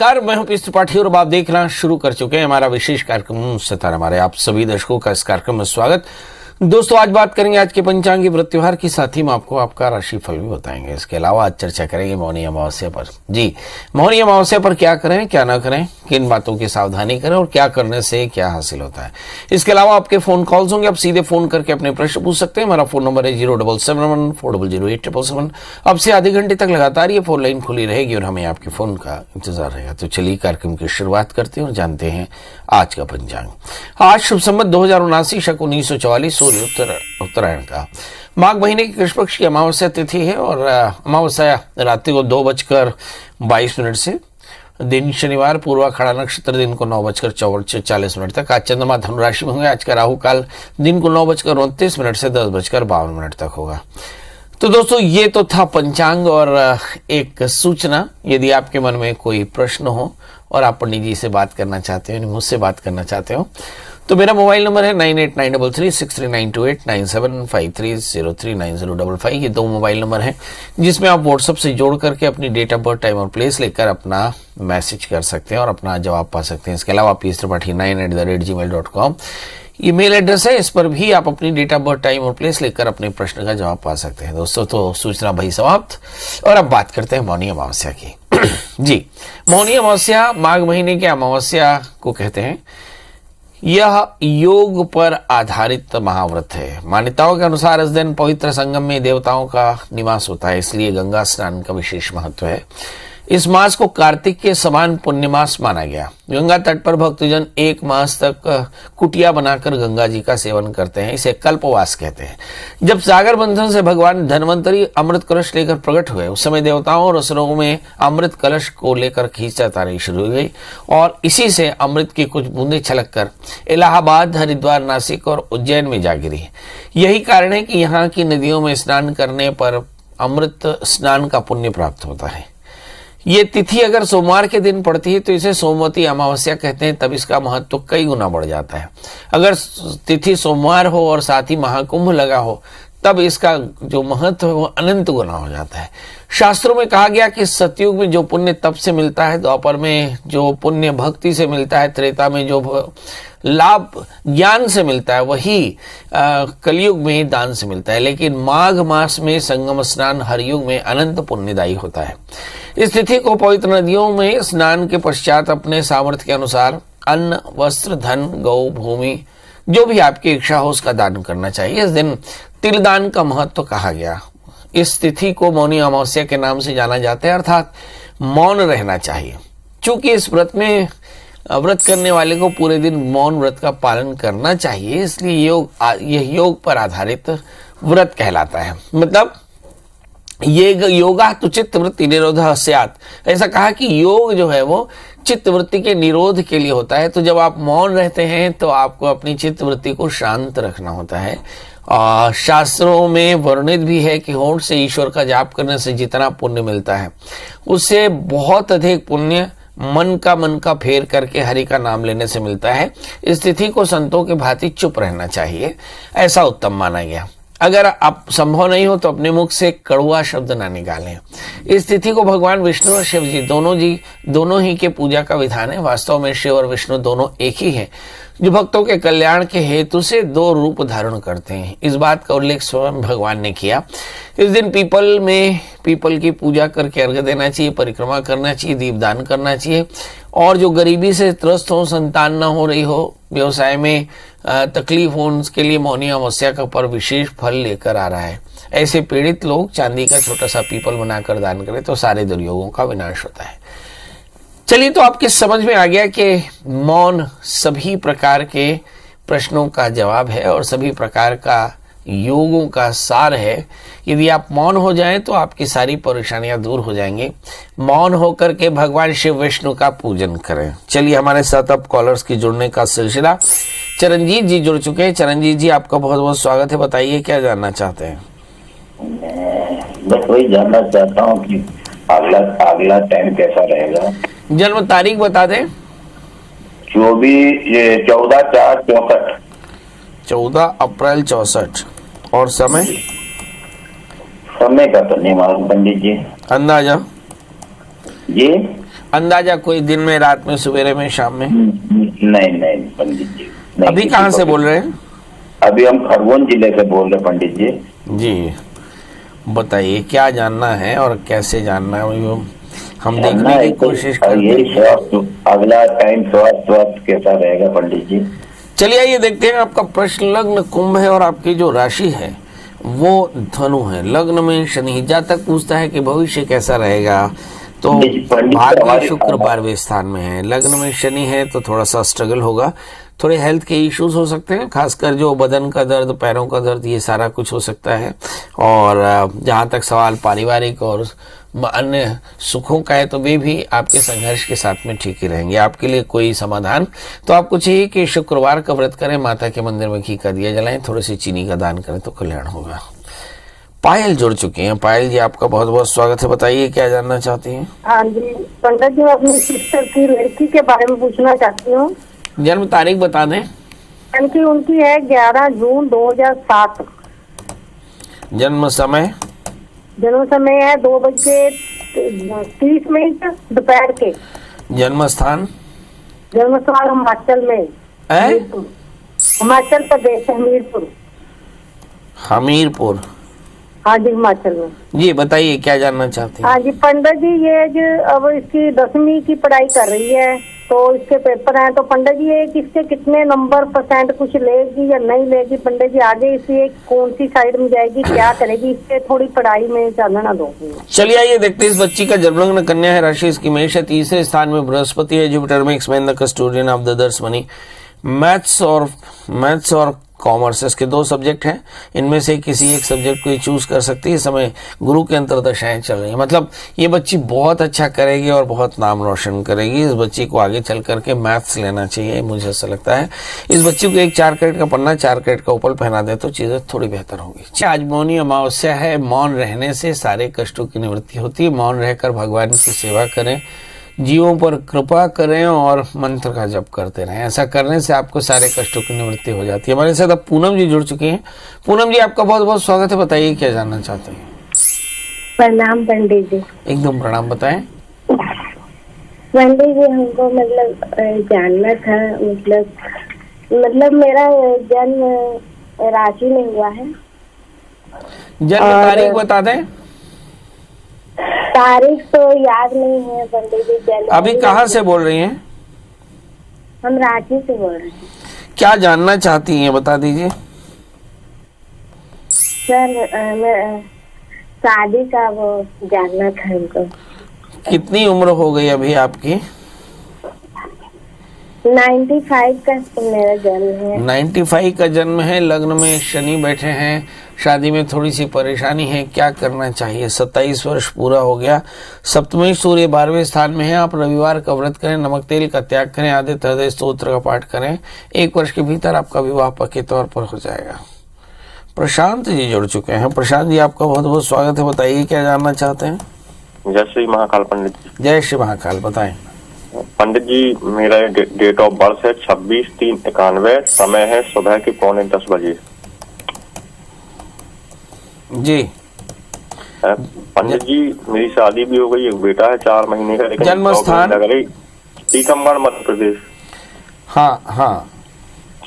नमस्कार, मैं हूं पीयूष त्रिपाठी और आप देखना शुरू कर चुके हैं हमारा विशेष कार्यक्रम सितारा हमारे। आप सभी दर्शकों का इस कार्यक्रम में स्वागत। दोस्तों, आज बात करेंगे आज के पंचांगी व्रत त्योहार की, साथ ही में आपको आपका राशिफल भी बताएंगे। इसके अलावा आज चर्चा करेंगे मौनी अमावस्या पर। जी, मौनी अमावस्या पर क्या करें, क्या ना करें, किन बातों की सावधानी करें और क्या करने से क्या हासिल होता है। इसके अलावा आपके फोन कॉल्स होंगे, आप सीधे फोन करके अपने प्रश्न पूछ सकते हैं। हमारा फोन नंबर है 07714008777। अब से आधे घंटे तक लगातार ये फोन लाइन खुली रहेगी और हमें आपके फोन का इंतजार रहेगा। तो चलिए कार्यक्रम की शुरुआत करते हैं और जानते हैं आज का पंचांग। आज शुभ संवत 2079 शक 1944 उत्तरायण का माघ महीने की कृष्ण पक्ष की अमावस्या तिथि है और अमावस्या रात्रि को 2:22 से, दिन शनिवार, पूर्वा खड़ा नक्षत्र दिन को 9:40 तक। आज चंद्रमा धनु राशि में होंगे। आज का राहु काल दिन को 9:29 से 10:52 तक होगा। तो दोस्तों, ये तो था पंचांग और एक सूचना। यदि आपके मन में कोई प्रश्न हो और आप पंडित जी से बात करना चाहते हो, मुझसे बात करना चाहते हो, तो मेरा मोबाइल नंबर है 9893363928 9753039055। ये दो मोबाइल नंबर हैं जिसमें आप व्हाट्सएप से जोड़ करके अपनी डेट ऑफ बर्थ, टाइम और प्लेस लेकर अपना मैसेज कर सकते हैं और अपना जवाब पा सकते हैं। इसके अलावा pstrpathi9@gmail.com ईमेल एड्रेस है, इस पर भी आप अपनी डेट ऑफ बर्थ, टाइम और प्लेस लेकर अपने प्रश्न का जवाब पा सकते हैं। दोस्तों, तो सूचना भाई समाप्त और अब बात करते हैं मौनी अमावस्या की। जी, मौनी अमावस्या माघ महीने की अमावस्या को कहते हैं। यह योग पर आधारित महाव्रत है। मान्यताओं के अनुसार इस दिन पवित्र संगम में देवताओं का निवास होता है, इसलिए गंगा स्नान का विशेष महत्व है। इस मास को कार्तिक के समान पुण्य मास माना गया। गंगा तट पर भक्तजन एक मास तक कुटिया बनाकर गंगा जी का सेवन करते हैं। इसे कल्पवास कहते हैं। जब सागर बंधन से भगवान धन्वंतरी अमृत कलश लेकर प्रकट हुए, उस समय देवताओं और असुरों में अमृत कलश को लेकर खींचातानी शुरू हो गई और इसी से अमृत की कुछ बूंदें छलक कर इलाहाबाद, हरिद्वार, नासिक और उज्जैन में जा गिरी। यही कारण है कि यहाँ की नदियों में स्नान करने पर अमृत स्नान का पुण्य प्राप्त होता है। ये तिथि अगर सोमवार के दिन पड़ती है तो इसे सोमवती अमावस्या कहते हैं, तब इसका महत्व कई गुना बढ़ जाता है। अगर तिथि सोमवार हो और साथ ही महाकुंभ लगा हो तब इसका जो महत्व है वो अनंत गुना हो जाता है। शास्त्रों में कहा गया कि सतयुग में जो पुण्य तप से मिलता है, द्वापर में जो पुण्य भक्ति से मिलता है, त्रेता में जो लाभ ज्ञान से मिलता है, वही कलयुग में दान से मिलता है। लेकिन माघ मास में संगम स्नान हर युग में अनंत पुण्यदायी होता है। इस तिथि को पवित्र नदियों में स्नान के पश्चात अपने सामर्थ्य के अनुसार अन्न, वस्त्र, धन, गौ, भूमि, जो भी आपकी इच्छा हो उसका दान करना चाहिए। इस दिन तिल दान का महत्व कहा गया। इस तिथि को मौनी अमावस्या के नाम से जाना जाता है, अर्थात मौन रहना चाहिए। चूंकि इस व्रत में व्रत करने वाले को पूरे दिन मौन व्रत का पालन करना चाहिए, इसलिए यह योग पर आधारित व्रत कहलाता है। मतलब ये योगा तो चित्त वृत्ति निरोध स्यात्, ऐसा कहा कि योग जो है वो चित्त वृत्ति के निरोध के लिए होता है। तो जब आप मौन रहते हैं तो आपको अपनी चित्त वृत्ति को शांत रखना होता है। शास्त्रों में वर्णित भी है कि होंठ से ईश्वर का जाप करने से जितना पुण्य मिलता है उससे बहुत अधिक पुण्य मन का फेर करके हरि का नाम लेने से मिलता है। इस तिथि को संतों के भांति चुप रहना चाहिए, ऐसा उत्तम माना गया। अगर आप संभव नहीं हो तो अपने मुख से कड़वा शब्द ना निकालें। इस तिथि को भगवान विष्णु और शिव जी दोनों ही के पूजा का विधान है। वास्तव में शिव और विष्णु दोनों एक ही हैं, जो भक्तों के कल्याण के हेतु से दो रूप धारण करते हैं। इस बात का उल्लेख स्वयं भगवान ने किया। इस दिन पीपल की पूजा करके अर्घ्य देना चाहिए, परिक्रमा करना चाहिए, दीपदान करना चाहिए। और जो गरीबी से त्रस्त हो, संतान न हो रही हो, व्यवसाय में तकलीफ हो, उसके लिए मौनी अमावस्या का पर्व विशेष फल लेकर आ रहा है। ऐसे पीड़ित लोग चांदी का छोटा सा पीपल बनाकर दान करें तो सारे दुर्योगों का विनाश होता है। चलिए, तो आपके समझ में आ गया कि मौन सभी प्रकार के प्रश्नों का जवाब है और सभी प्रकार का योगों का सार है। यदि आप मौन हो जाएं तो आपकी सारी परेशानियां दूर हो जाएंगी। मौन होकर के भगवान शिव विष्णु का पूजन करें। चलिए, हमारे साथ अब कॉलर्स की जुड़ने का सिलसिला। चरणजीत जी जुड़ चुके हैं। चरणजीत जी, आपका बहुत बहुत स्वागत है। बताइए क्या जानना चाहते हैं। बस वही जानना चाहता हूँ कि अगला टाइम कैसा रहेगा। जन्म तारीख बता दें। 14/4/64। 14 अप्रैल 64। और समय का तो नहीं मालूम पंडित जी। अंदाजा जी अंदाजा कोई दिन में, रात में, सवेरे में, शाम में? नहीं नहीं पंडित जी नहीं। अभी कहाँ से बोल रहे हैं? अभी हम खरगोन जिले से बोल रहे पंडित जी। जी बताइए क्या जानना है और कैसे जानना है, हम देखने की कोशिश करते हैं। अगला टाइम स्वास्थ्य कैसा रहेगा पंडित जी? चलिए आइए देखते हैं। आपका प्रश्न लग्न कुंभ है और आपकी जो राशि है वो धनु है। लग्न में शनि, जातक पूछता है कि भविष्य कैसा रहेगा, तो भाग्य शुक्र 12वें स्थान में है। लग्न में शनि है तो थोड़ा सा स्ट्रगल होगा, थोड़े हेल्थ के इश्यूज हो सकते हैं, खासकर जो बदन का दर्द, पैरों का दर्द, ये सारा कुछ हो सकता है। और जहाँ तक सवाल पारिवारिक और अन्य सुखों का है तो वे भी आपके संघर्ष के साथ में ठीक ही रहेंगे। आपके लिए कोई समाधान तो आपको चाहिए कि शुक्रवार का व्रत करें, माता के मंदिर में घी का दिया जलाएं, थोड़ी सी चीनी का दान करें तो कल्याण होगा। पायल जुड़ चुके हैं। पायल जी आपका बहुत बहुत स्वागत है, बताइए क्या जानना चाहती हैं? हाँ जी पंडित जी, अपनी सिस्टर की लड़की के बारे में पूछना चाहती हूँ। जन्म तारीख बता दें। उनकी है 11 जून 2007। जन्म समय? जन्म समय है 2:30 दोपहर के। जन्म स्थान? जन्म स्थान हिमाचल में, हिमाचल प्रदेश, हमीरपुर। हमीरपुर? हाँ जी हिमाचल में। जी बताइए क्या जानना चाहते हैं? हाँ जी पंडित जी, ये जो अब इसकी 10वीं की पढ़ाई कर रही है तो इसके पेपर हैं, तो पंडित जी ये किससे कितने नंबर % कुछ लेगी या नहीं लेगी? पंडित जी आगे इसे कौन सी साइड में जाएगी, क्या करेगी, इससे थोड़ी पढ़ाई में जानना दो। चलिए आइए देखते हैं। इस बच्ची का जन्मलग्न कन्या है, राशि इसकी मेष है, तीसरे स्थान में बृहस्पति है, जुपिटर में explain the custodian of the others money. Maths और कॉमर्स इसके 2 सब्जेक्ट हैं, इनमें से किसी एक सब्जेक्ट को चूज कर सकती है। इस समय गुरु के अंतर्दशाएं चल रही है, मतलब ये बच्ची बहुत अच्छा करेगी और बहुत नाम रोशन करेगी। इस बच्ची को आगे चल करके मैथ्स लेना चाहिए, मुझे ऐसा लगता है। इस बच्ची को एक 4 कैरेट का पन्ना, 4 कैरेट का उपल पहना दे तो चीजें थोड़ी बेहतर होगी। आज मौनी अमावस्या है, मौन रहने से सारे कष्टों की निवृत्ति होती है। मौन रहकर भगवान की सेवा करें, जीवों पर कृपा करें और मंत्र का जप करते रहें। ऐसा करने से आपको सारे कष्टों की निवृत्ति हो जाती है। हमारे साथ अब पूनम जी जुड़ चुकी हैं। पूनम जी आपका बहुत बहुत स्वागत है, बताइए क्या जानना चाहते हैं? प्रणाम पंडित जी। एकदम प्रणाम, बताएं। पंडित जी हमको जानना था, मतलब मेरा जन्म राशि में हुआ है। जन्म तारीख बता दें। तारीख तो याद नहीं है पंडित जी। अभी कहाँ से बोल रही हैं? हम रांची से बोल रहे हैं। क्या जानना चाहती हैं बता दीजिए। सर शादी का वो जानना था हमको। कितनी उम्र हो गई अभी आपकी? 95 का मेरा जन्म है। 95 का जन्म है। लग्न में शनि बैठे हैं, शादी में थोड़ी सी परेशानी है, क्या करना चाहिए? 27 वर्ष पूरा हो गया। सप्तमी सूर्य 12वें स्थान में है। आप रविवार का व्रत करें, नमक तेल का त्याग करें, आदित्य हृदय स्तोत्र का पाठ करें। 1 वर्ष के भीतर आपका विवाह पक्के तौर पर हो जाएगा। प्रशांत जी जुड़ चुके हैं। प्रशांत जी आपका बहुत बहुत स्वागत है, बताइए क्या जानना चाहते हैं? जय श्री महाकाल पंडित जी। जय श्री महाकाल, बताएं। पंडित जी मेरा डेट ऑफ बर्थ है 26/3/91, समय है सुबह के 9:45 बजे। जी पंडित जी मेरी शादी भी हो गई, एक बेटा है 4 महीने का, लेकिन जन्म स्थान? टीकमगढ़ मध्य प्रदेश। हाँ हाँ,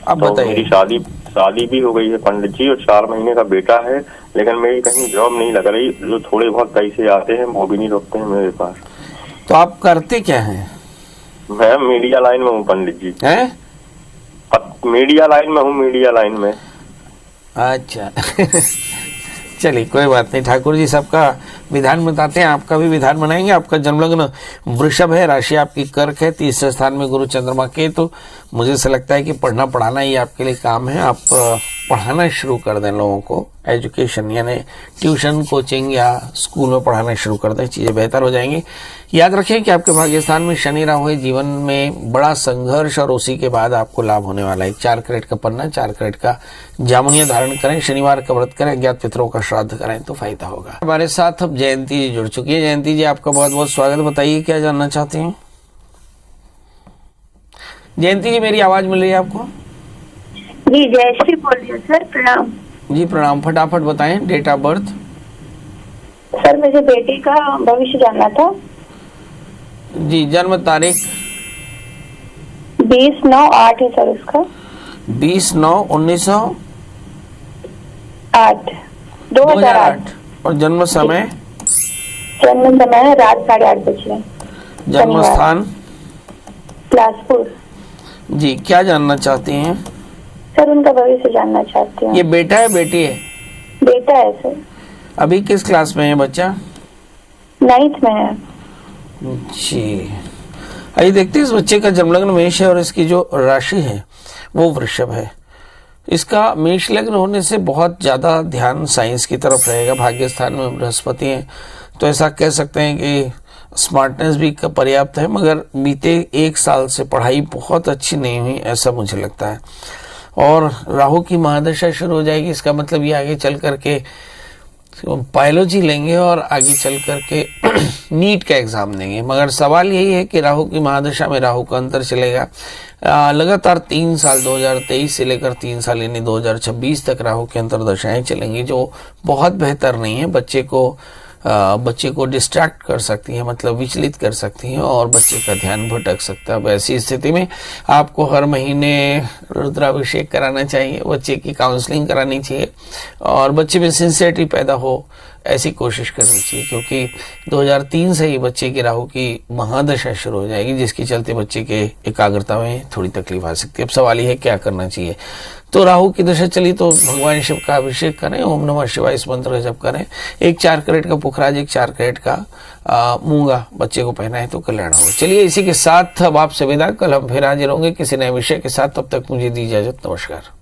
अब तो बताइए। मेरी शादी भी हो गई है पंडित जी, और 4 महीने का बेटा है, लेकिन मेरी कहीं जॉब नहीं लग रही। जो थोड़े बहुत पैसे आते हैं वो भी नहीं रुकते हैं मेरे पास। तो आप करते क्या हैं? मैं मीडिया लाइन में हूँ पंडित जी। हैं? मीडिया लाइन में। अच्छा चलिए कोई बात नहीं, ठाकुर जी सबका विधान बताते हैं, आपका भी विधान बनाएंगे। आपका जन्मलग्न वृषभ है, राशि आपकी कर्क है, तीसरे स्थान में गुरु चंद्रमा केतु। मुझे ऐसा लगता है कि पढ़ना पढ़ाना ही आपके लिए काम है। आप पढ़ाना शुरू कर दें लोगों को, एजुकेशन यानी ट्यूशन कोचिंग या स्कूल में पढ़ाना शुरू कर दें, चीज़ें बेहतर हो जाएंगी। याद रखें कि आपके भाग्य स्थान में शनि राहु है, जीवन में बड़ा संघर्ष और उसी के बाद आपको लाभ होने वाला है। 4 कैरेट का पन्ना, 4 कैरेट का जामुनिया धारण करें, शनिवार का व्रत करें, अज्ञात पितरों का श्राद्ध करें तो फायदा होगा। हमारे साथ अब जयंती जी जुड़ चुकी है। जयंती जी आपका बहुत बहुत स्वागत, बताइए क्या जानना चाहती हैं? जयंती जी मेरी आवाज मिल रही है आपको? जी जयश्री बोल रही हूँ सर, प्रणाम। जी प्रणाम, फटाफट बताएं डेट ऑफ बर्थ। सर मुझे बेटी का भविष्य जानना था। जी, जन्म तारीख 20/9/8 है सर उसका। 20/9/1908 2008। और जन्म समय? जन्म समय रात 8:30 बजे। जन्म स्थान? बिलासपुर। जी, क्या जानना चाहती हैं? सर उनका भविष्य जानना चाहती हूँ। ये बेटा है बेटी है? बेटा है सर। अभी किस क्लास में है बच्चा? 9th में है। जी, आइए देखते हैं इस बच्चे का जन्म लग्न मेष है और इसकी जो राशि है वो वृषभ है। इसका मेष लग्न होने से बहुत ज़्यादा ध्यान साइंस की तरफ रहेगा। भाग्य स्थान में बृहस्पति है, तो ऐसा कह सकते हैं कि स्मार्टनेस भी पर्याप्त है, मगर बीते 1 साल से पढ़ाई बहुत अच्छी नहीं हुई ऐसा मुझे लगता है। और राहु की महादशा शुरू हो जाएगी, इसका मतलब ये आगे चल करके बायोलॉजी लेंगे और आगे चल करके नीट का एग्जाम देंगे। मगर सवाल यही है कि राहु की महादशा में राहु का अंतर चलेगा लगातार 3 साल, 2023 से लेकर 3 साल यानी 2026 तक राहु की अंतरदशाएं चलेंगी, जो बहुत बेहतर नहीं है। बच्चे को डिस्ट्रैक्ट कर सकती हैं, मतलब विचलित कर सकती हैं और बच्चे का ध्यान भटक सकता है। अब ऐसी स्थिति में आपको हर महीने रुद्राभिषेक कराना चाहिए, बच्चे की काउंसलिंग करानी चाहिए और बच्चे में सिंसियरिटी पैदा हो ऐसी कोशिश करनी चाहिए, क्योंकि 2003 से ही बच्चे की राहु की महादशा शुरू हो जाएगी, जिसके चलते बच्चे के एकाग्रता में थोड़ी तकलीफ आ सकती है। अब सवाल ये है क्या करना चाहिए। तो राहु की दशा चली तो भगवान शिव का अभिषेक करें, ओम नमः शिवाय इस मंत्र का जप करें। 1 4 कैरेट का पुखराज, 1 4 कैरेट का मूंगा बच्चे को पहनाए तो कल्याण होगा। चलिए इसी के साथ अब आपसे विदा, कल हम फिर हाजिर होंगे किसी नए विषय के साथ। तब तक मुझे दी इजाजत, नमस्कार।